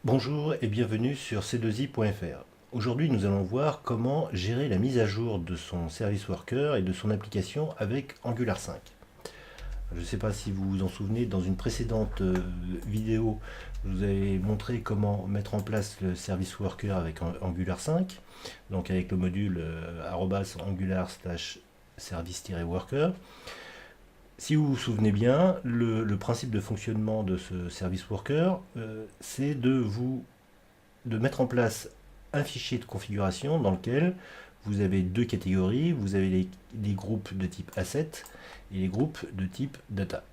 Bonjour et bienvenue sur c2i.fr. Aujourd'hui, nous allons voir comment gérer la mise à jour de son service worker et de son application avec Angular 5. Je ne sais pas si vous vous en souvenez, dans une précédente vidéo, je vous avais montré comment mettre en place le service worker avec Angular 5, donc avec le module @angular/service-worker. Si vous vous souvenez bien, le principe de fonctionnement de ce service worker, c'est de mettre en place un fichier de configuration dans lequel vous avez deux catégories. Vous avez les groupes de type asset et les groupes de type data.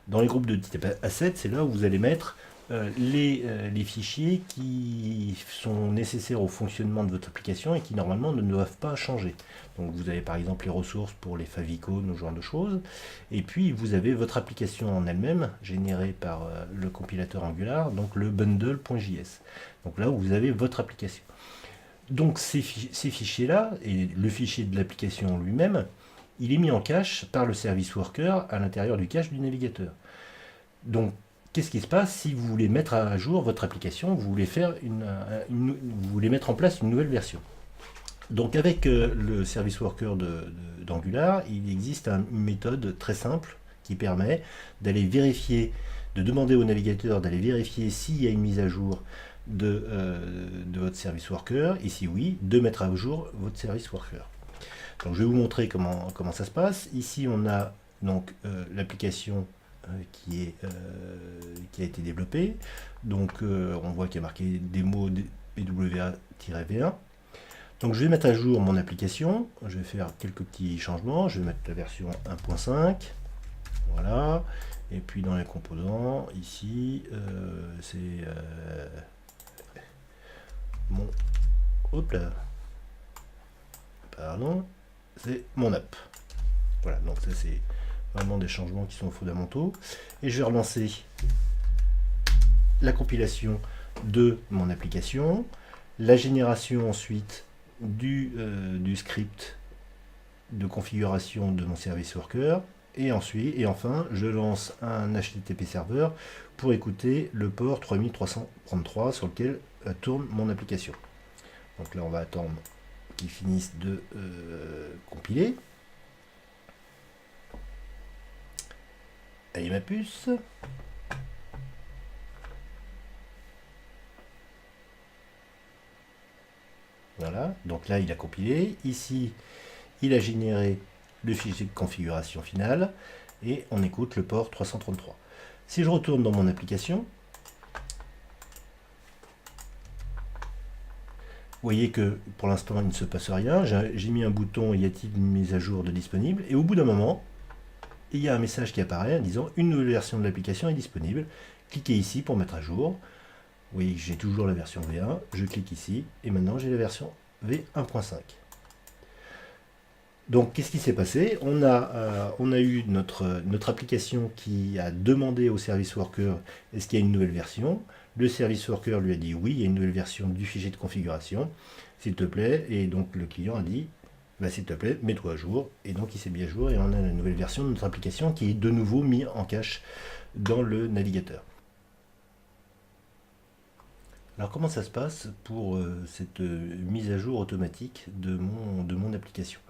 Dans les groupes de type asset, c'est là où vous allez mettre les fichiers qui sont nécessaires au fonctionnement de votre application et qui normalement ne doivent pas changer. Donc vous avez par exemple les ressources pour les favicons, ce genre de choses. Et puis vous avez votre application en elle-même, générée par le compilateur Angular, donc le bundle.js. Donc là où vous avez votre application. Donc ces fichiers-là, et le fichier de l'application lui-même, il est mis en cache par le service worker à l'intérieur du cache du navigateur. Donc qu'est-ce qui se passe si vous voulez mettre à jour votre application, vous voulez vous voulez mettre en place une nouvelle version? Donc avec le service worker d'Angular, il existe une méthode très simple qui permet d'aller vérifier, de demander au navigateur d'aller vérifier s'il y a une mise à jour de votre service worker, et si oui, de mettre à jour votre service worker. Donc je vais vous montrer comment ça se passe. Ici on a donc l'application qui a été développée. Donc on voit qu'il y a marqué démo PWA-V1. Donc je vais mettre à jour mon application. Je vais faire quelques petits changements. Je vais mettre la version 1.5. Voilà. Et puis dans les composants, ici, c'est mon... Hop là. Pardon. C'est mon app. Voilà, donc ça c'est vraiment des changements qui sont fondamentaux. Et je vais relancer la compilation de mon application, la génération ensuite du script de configuration de mon service worker, et enfin je lance un HTTP serveur pour écouter le port 3333 sur lequel tourne mon application. Donc là on va attendre qu'il finisse de compiler. Allez ma puce. Voilà, donc là il a compilé. Ici, il a généré le fichier de configuration finale et on écoute le port 333. Si je retourne dans mon application, vous voyez que pour l'instant il ne se passe rien. J'ai mis un bouton y a-t-il une mise à jour de disponible, et au bout d'un moment, il y a un message qui apparaît en disant une nouvelle version de l'application est disponible. Cliquez ici pour mettre à jour. Vous voyez que j'ai toujours la version V1, je clique ici, et maintenant j'ai la version V1.5. Donc qu'est-ce qui s'est passé? On a eu notre application qui a demandé au service worker est-ce qu'il y a une nouvelle version. Le service worker lui a dit oui, il y a une nouvelle version du fichier de configuration, s'il te plaît, et donc le client a dit bah, s'il te plaît, mets-toi à jour, et donc il s'est mis à jour, et on a la nouvelle version de notre application qui est de nouveau mise en cache dans le navigateur. Alors comment ça se passe pour cette mise à jour automatique de mon application?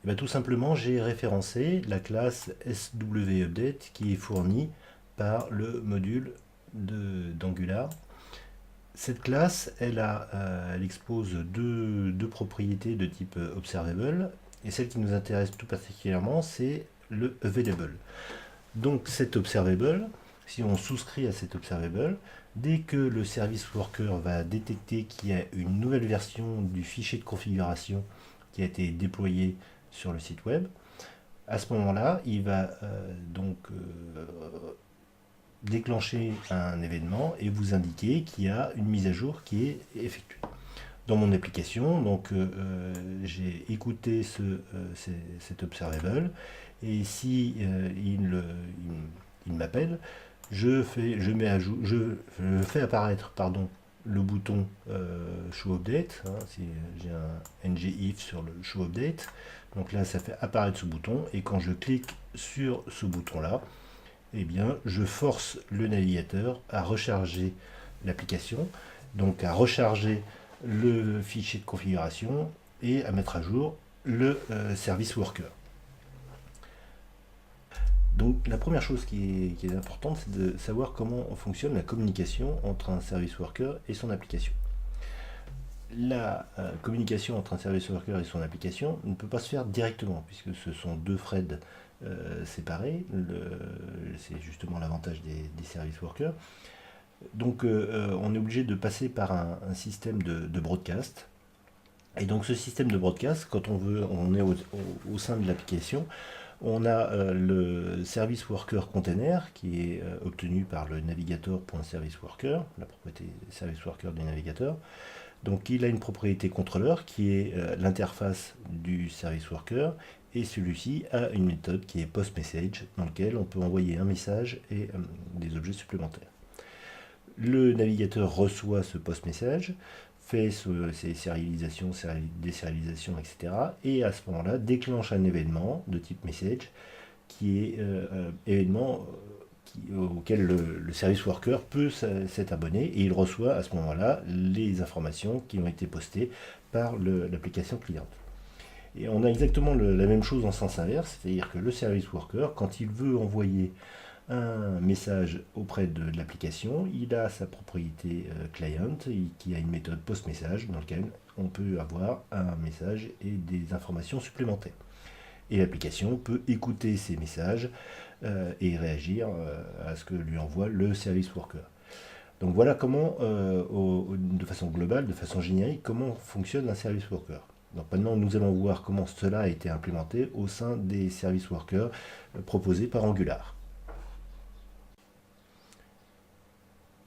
Et bien, tout simplement, j'ai référencé la classe swupdate qui est fournie par le module d'Angular. Cette classe, elle expose deux propriétés de type observable, et celle qui nous intéresse tout particulièrement, c'est le available. Donc cet observable, si on souscrit à cet observable, dès que le service worker va détecter qu'il y a une nouvelle version du fichier de configuration qui a été déployé sur le site web, à ce moment-là, il va déclencher un événement et vous indiquer qu'il y a une mise à jour qui est effectuée. Dans mon application, donc j'ai écouté cet observable, et si il m'appelle, je fais apparaître le bouton show update, hein, si j'ai un ngIf sur le show update. Donc là ça fait apparaître ce bouton, et quand je clique sur ce bouton là, eh bien je force le navigateur à recharger l'application, donc à recharger le fichier de configuration et à mettre à jour le service worker. Donc la première chose qui est importante, c'est de savoir comment fonctionne la communication entre un service worker et son application. La communication entre un service worker et son application ne peut pas se faire directement, puisque ce sont deux threads séparés. C'est justement l'avantage des service workers. Donc on est obligé de passer par un système de broadcast. Et donc ce système de broadcast, quand on est au sein de l'application, on a le service worker container qui est obtenu par le navigator.serviceWorker, la propriété service worker du navigateur. Donc il a une propriété contrôleur qui est l'interface du service worker, et celui-ci a une méthode qui est postMessage dans laquelle on peut envoyer un message et des objets supplémentaires. Le navigateur reçoit ce postMessage, fait ses sérialisations, désérialisations, etc. Et à ce moment-là, déclenche un événement de type message qui est événement auquel le service worker peut s'être abonné, et il reçoit à ce moment-là les informations qui ont été postées par l'application cliente. Et on a exactement la même chose en sens inverse, c'est-à-dire que le service worker, quand il veut envoyer un message auprès de l'application, il a sa propriété client qui a une méthode post-message dans laquelle on peut avoir un message et des informations supplémentaires. Et l'application peut écouter ces messages et réagir à ce que lui envoie le service worker. Donc voilà comment, de façon globale, de façon générique, comment fonctionne un service worker. Donc maintenant, nous allons voir comment cela a été implémenté au sein des service workers proposés par Angular.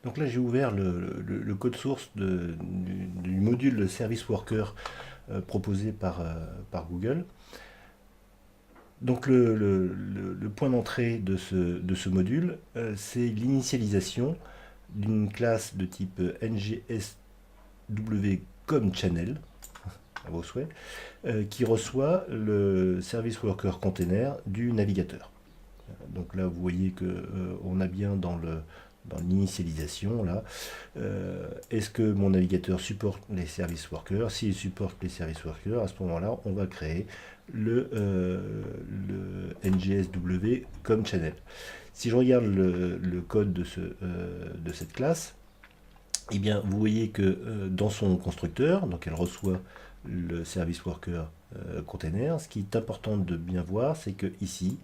Donc là, j'ai ouvert le code source du module service worker proposé par Google. Donc le point d'entrée de ce module, c'est l'initialisation d'une classe de type NGSW comme channel, à vos souhaits, qui reçoit le service worker container du navigateur. Donc là, vous voyez que on a bien dans l'initialisation, là, est-ce que mon navigateur supporte les service workers? S'il supporte les service workers, à ce moment-là, on va créer le NGSW comme channel. Si je regarde le code de cette classe, eh bien, vous voyez que dans son constructeur, donc elle reçoit le service worker container. Ce qui est important de bien voir, c'est que ici,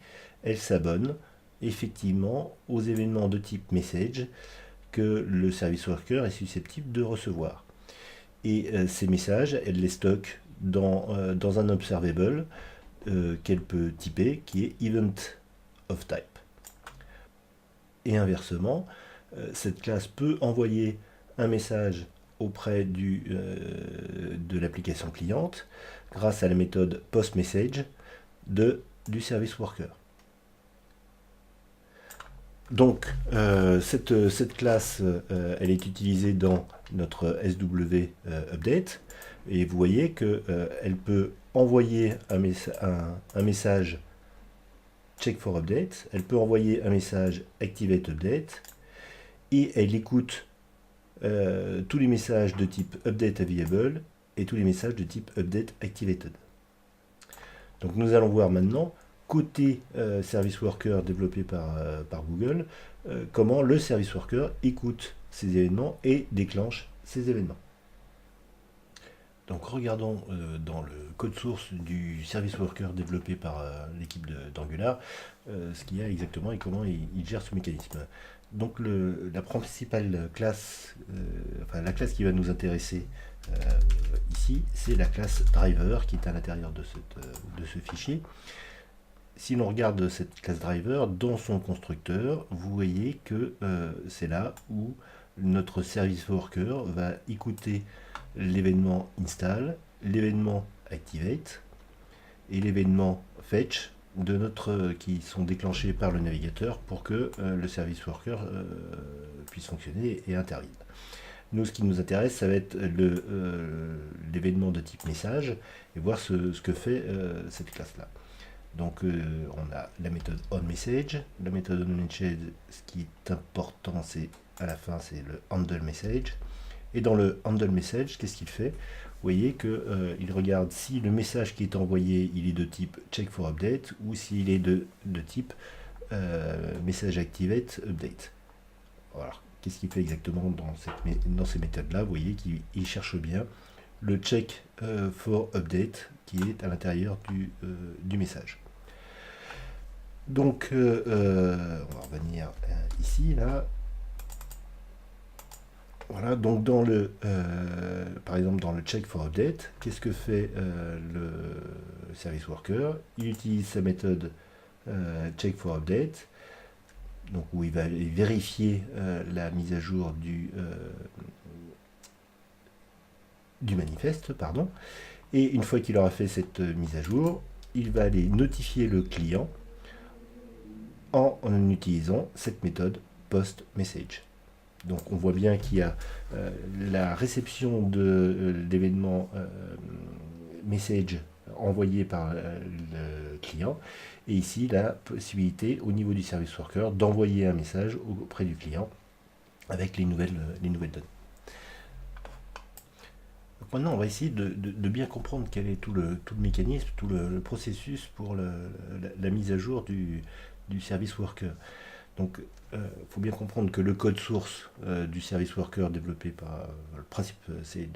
elle s'abonne effectivement aux événements de type message que le service worker est susceptible de recevoir. Et ces messages, elle les stocke dans un observable qu'elle peut typer, qui est event of type. Et inversement, cette classe peut envoyer un message auprès de l'application cliente grâce à la méthode postMessage du service worker. Donc cette classe elle est utilisée dans notre SW update, et vous voyez que elle peut envoyer un message check for update, elle peut envoyer un message activate update, et elle écoute tous les messages de type update available et tous les messages de type update activated. Donc nous allons voir maintenant, côté service worker développé par Google, comment le service worker écoute ces événements et déclenche ces événements. Donc regardons dans le code source du service worker développé par l'équipe d'Angular ce qu'il y a exactement et comment il gère ce mécanisme. Donc la principale classe, la classe qui va nous intéresser ici, c'est la classe driver qui est à l'intérieur de ce fichier. Si l'on regarde cette classe driver dans son constructeur, vous voyez que c'est là où notre service worker va écouter l'événement install, l'événement activate et l'événement fetch qui sont déclenchés par le navigateur pour que le service worker puisse fonctionner et intervienne. Nous, ce qui nous intéresse, ça va être l'événement de type message et voir ce que fait cette classe-là. Donc on a la méthode onMessage. La méthode onMessage, ce qui est important, c'est à la fin, c'est le handleMessage. Et dans le handleMessage, qu'est-ce qu'il fait? Vous voyez qu'il regarde si le message qui est envoyé, il est de type check for update ou s'il est de type message activate update. Voilà. Qu'est-ce qu'il fait exactement dans ces méthodes-là? Vous voyez qu'il cherche bien le check for update qui est à l'intérieur du message. Donc, on va revenir ici, là. Voilà, donc par exemple dans le check for update, qu'est-ce que fait le service worker? Il utilise sa méthode check for update, donc où il va vérifier la mise à jour du manifeste, pardon. Et une fois qu'il aura fait cette mise à jour, il va aller notifier le client en utilisant cette méthode post message. Donc on voit bien qu'il y a la réception de l'événement message envoyé par le client, et ici la possibilité au niveau du service worker d'envoyer un message auprès du client avec les nouvelles données. Donc maintenant on va essayer de bien comprendre quel est tout le mécanisme, tout le processus pour la mise à jour du service worker. Donc, il faut bien comprendre que le code source du service worker développé par... le principe, c'est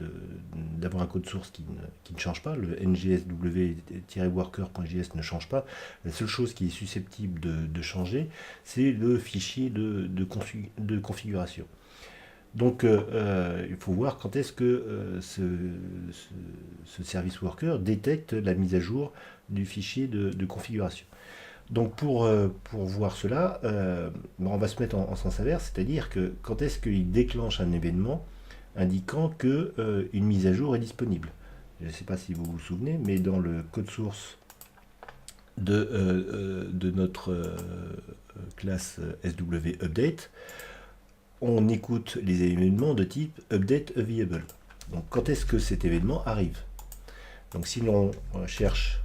d'avoir un code source qui ne change pas. Le ngsw-worker.js ne change pas. La seule chose qui est susceptible de changer, c'est le fichier de configuration. Donc, il faut voir quand est-ce que ce service worker détecte la mise à jour du fichier de configuration. Donc pour voir cela, on va se mettre en sens inverse, c'est-à-dire que quand est-ce qu'il déclenche un événement indiquant qu'une mise à jour est disponible. Je ne sais pas si vous vous souvenez, mais dans le code source de notre classe SW-Update, on écoute les événements de type Update Available. Donc quand est-ce que cet événement arrive? Donc si l'on cherche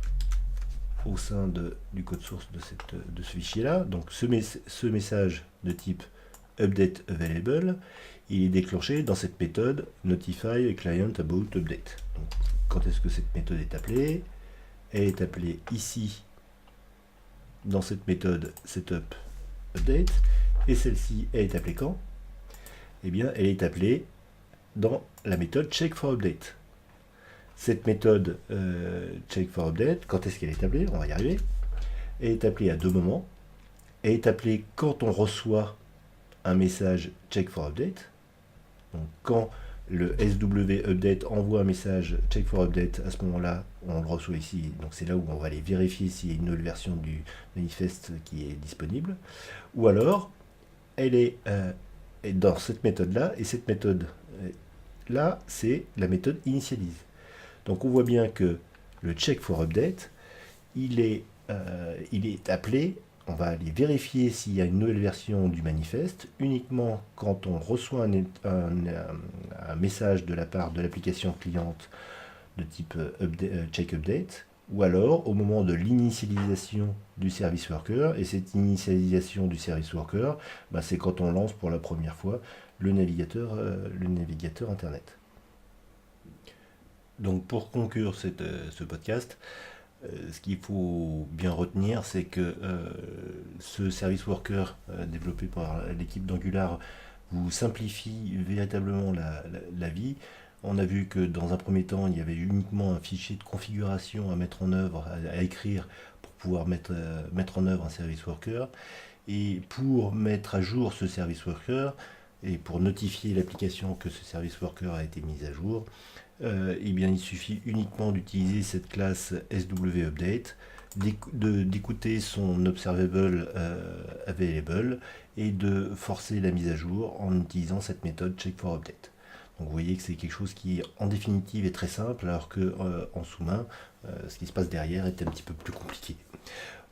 au sein du code source de ce fichier-là, donc ce message de type Update Available, il est déclenché dans cette méthode Notify Client About Update. Donc, quand est-ce que cette méthode est appelée? Elle est appelée ici, dans cette méthode Setup Update, et celle-ci, elle est appelée quand? Eh bien, elle est appelée dans la méthode Check for Update. Cette méthode check for update, quand est-ce qu'elle est appelée? On va y arriver. Elle est appelée à deux moments. Elle est appelée quand on reçoit un message check for update. Donc quand le SW update envoie un message check for update, à ce moment-là, on le reçoit ici. Donc c'est là où on va aller vérifier s'il y a une nouvelle version du manifeste qui est disponible. Ou alors, elle est dans cette méthode-là, et cette méthode-là, c'est la méthode initialise. Donc on voit bien que le check for update, il est appelé, on va aller vérifier s'il y a une nouvelle version du manifeste uniquement quand on reçoit un message de la part de l'application cliente de type check update, ou alors au moment de l'initialisation du service worker, et cette initialisation du service worker, c'est quand on lance pour la première fois le navigateur internet. Donc pour conclure ce podcast, ce qu'il faut bien retenir, c'est que ce service worker développé par l'équipe d'Angular vous simplifie véritablement la vie. On a vu que dans un premier temps, il y avait uniquement un fichier de configuration à mettre en œuvre, à écrire pour pouvoir mettre en œuvre un service worker. Et pour mettre à jour ce service worker, et pour notifier l'application que ce service worker a été mis à jour, eh bien, il suffit uniquement d'utiliser cette classe SW-Update, d'écouter son observable available et de forcer la mise à jour en utilisant cette méthode check for update. Donc vous voyez que c'est quelque chose qui en définitive est très simple, alors que en sous-main, ce qui se passe derrière est un petit peu plus compliqué.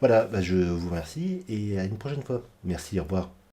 Voilà, je vous remercie et à une prochaine fois. Merci, au revoir.